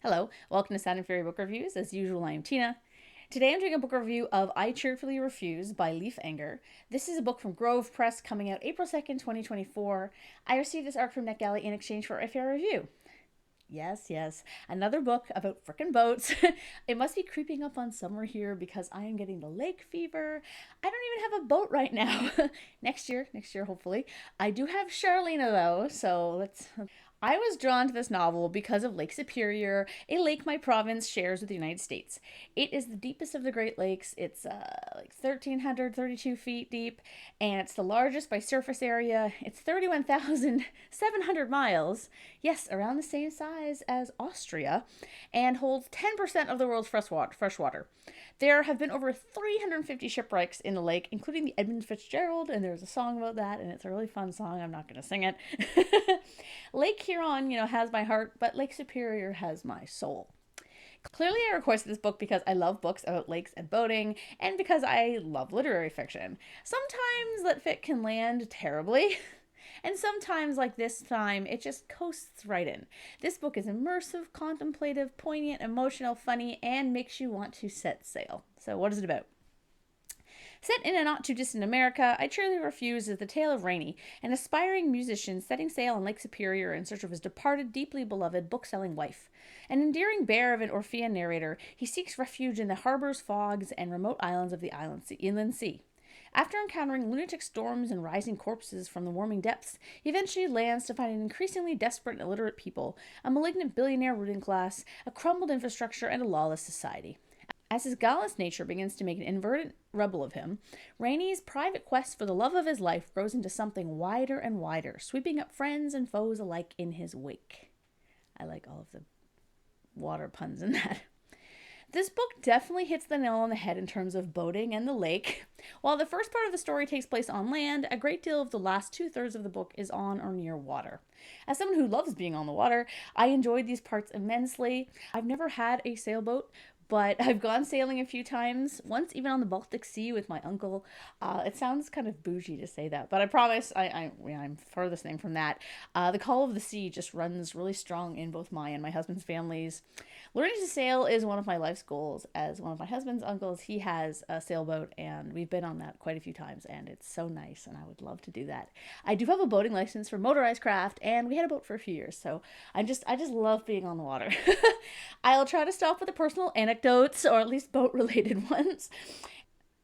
Hello, welcome to Sound and Fairy Book Reviews. As usual, I am Tina. Today I'm doing a book review of I Cheerfully Refuse by Leif Enger. This is a book from Grove Press coming out April 2nd, 2024. I received this arc from NetGalley in exchange for a fair review. Yes, another book about frickin' boats. It must be creeping up on summer here because I am getting the lake fever. I don't even have a boat right now. next year, hopefully. I do have Charlena though, so let's. I was drawn to this novel because of Lake Superior, a lake my province shares with the United States. It is the deepest of the Great Lakes. It's like 1,332 feet deep, and it's the largest by surface area. It's 31,700 miles. Yes, around the same size as Austria, and holds 10% of the world's freshwater. There have been over 350 shipwrecks in the lake, including the Edmond Fitzgerald, and there's a song about that, and it's a really fun song. I'm not going to sing it. Lake Huron, has my heart, but Lake Superior has my soul. Clearly, I requested this book because I love books about lakes and boating, and because I love literary fiction. Sometimes lit fic can land terribly, and sometimes, like this time, it just coasts right in. This book is immersive, contemplative, poignant, emotional, funny, and makes you want to set sail. So, what is it about? Set in a not too distant America, I Cheerfully Refuse is the tale of Rainey, an aspiring musician setting sail on Lake Superior in search of his departed, deeply beloved, book-selling wife. An endearing bear of an Orphean narrator, he seeks refuge in the harbors, fogs, and remote islands of the inland sea. After encountering lunatic storms and rising corpses from the warming depths, he eventually lands to find an increasingly desperate and illiterate people, a malignant billionaire ruling class, a crumbled infrastructure, and a lawless society. As his guileless nature begins to make an inverted rebel of him, Rainey's private quest for the love of his life grows into something wider and wider, sweeping up friends and foes alike in his wake. I like all of the water puns in that. This book definitely hits the nail on the head in terms of boating and the lake. While the first part of the story takes place on land, a great deal of the last 2/3 of the book is on or near water. As someone who loves being on the water, I enjoyed these parts immensely. I've never had a sailboat, but I've gone sailing a few times, once even on the Baltic Sea with my uncle. It sounds kind of bougie to say that, but I promise I'm furthest thing from that. The call of the sea just runs really strong in both my and my husband's families. Learning to sail is one of my life's goals. As one of my husband's uncles, he has a sailboat, and we've been on that quite a few times, and it's so nice, and I would love to do that. I do have a boating license for motorized craft, and we had a boat for a few years, so I just love being on the water. I'll try to stop with the personal anecdotes, or at least boat-related ones.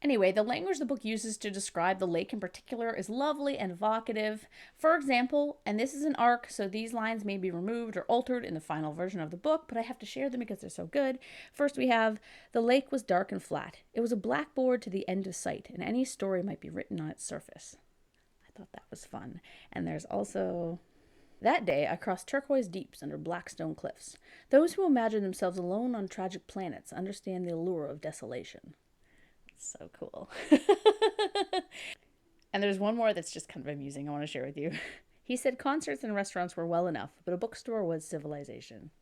Anyway, the language the book uses to describe the lake in particular is lovely and evocative. For example, and this is an arc, so these lines may be removed or altered in the final version of the book, but I have to share them because they're so good. First we have, the lake was dark and flat. It was a blackboard to the end of sight, and any story might be written on its surface. I thought that was fun. And there's also, that day I crossed turquoise deeps under black stone cliffs. Those who imagine themselves alone on tragic planets understand the allure of desolation. So cool. And there's one more that's just kind of amusing I want to share with you. He said concerts and restaurants were well enough, but a bookstore was civilization.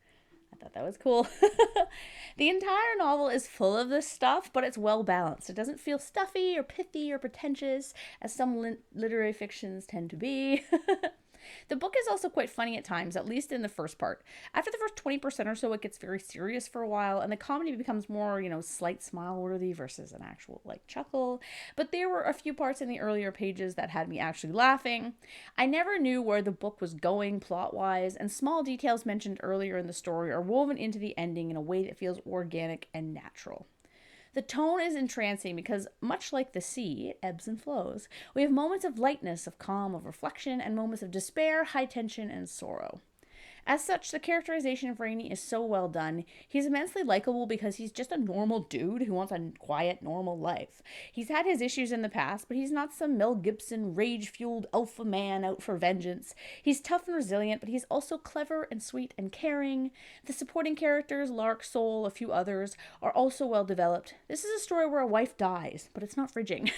I thought that was cool. The entire novel is full of this stuff, but it's well balanced. It doesn't feel stuffy or pithy or pretentious, as some literary fictions tend to be. The book is also quite funny at times, at least in the first part. After the first 20% or so, it gets very serious for a while, and the comedy becomes more, slight smile-worthy versus an actual, chuckle. But there were a few parts in the earlier pages that had me actually laughing. I never knew where the book was going plot-wise, and small details mentioned earlier in the story are woven into the ending in a way that feels organic and natural. The tone is entrancing because, much like the sea, it ebbs and flows. We have moments of lightness, of calm, of reflection, and moments of despair, high tension, and sorrow. As such, the characterization of Rainey is so well done. He's immensely likable because he's just a normal dude who wants a quiet, normal life. He's had his issues in the past, but he's not some Mel Gibson, rage-fueled alpha man out for vengeance. He's tough and resilient, but he's also clever and sweet and caring. The supporting characters, Lark, Soul, a few others, are also well developed. This is a story where a wife dies, but it's not fridging.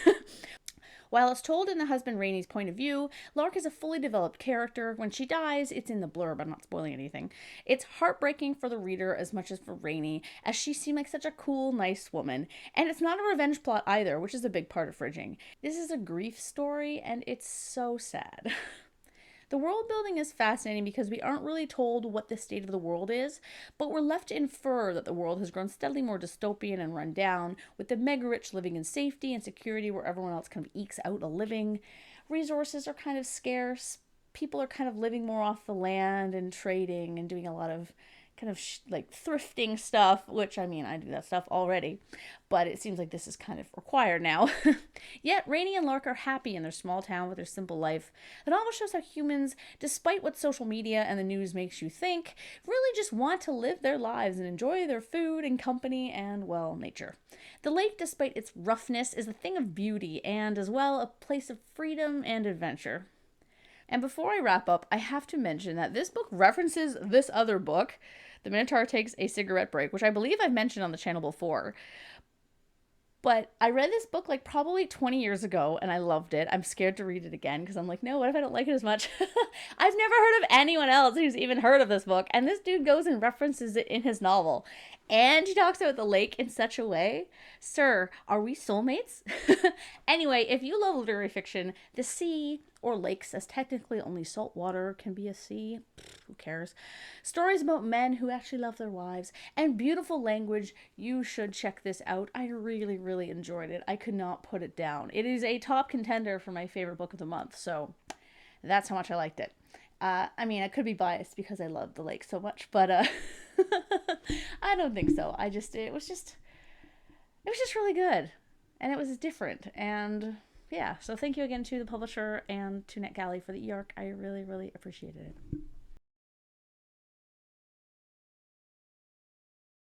While it's told in the husband Rainey's point of view, Lark is a fully developed character. When she dies, it's in the blurb, I'm not spoiling anything. It's heartbreaking for the reader as much as for Rainey, as she seemed like such a cool, nice woman. And it's not a revenge plot either, which is a big part of fridging. This is a grief story, and it's so sad. The world building is fascinating because we aren't really told what the state of the world is, but we're left to infer that the world has grown steadily more dystopian and run down, with the mega rich living in safety and security where everyone else kind of ekes out a living. Resources are kind of scarce. People are kind of living more off the land and trading and doing a lot of kind of like thrifting stuff, which I mean, I do that stuff already, but it seems like this is kind of required now. Yet Rainey and Lark are happy in their small town with their simple life. The novel shows how humans, despite what social media and the news makes you think, really just want to live their lives and enjoy their food and company and, well, nature. The lake, despite its roughness, is a thing of beauty and, as well, a place of freedom and adventure. And before I wrap up, I have to mention that this book references this other book, The Minotaur Takes a Cigarette Break, which I believe I've mentioned on the channel before. But I read this book like probably 20 years ago and I loved it. I'm scared to read it again because I'm like, no, what if I don't like it as much? I've never heard of anyone else who's even heard of this book. And this dude goes and references it in his novel. And he talks about the lake in such a way. Sir, are we soulmates? Anyway, if you love literary fiction, the sea, or lakes, as technically only salt water can be a sea, who cares? Stories about men who actually love their wives, and beautiful language, you should check this out. I really, really enjoyed it. I could not put it down. It is a top contender for my favorite book of the month, so that's how much I liked it. I mean, I could be biased because I love the lake so much, but I don't think so. It was just really good, and it was different, and yeah. So thank you again to the publisher and to NetGalley for the e-arc. I really, really appreciated it.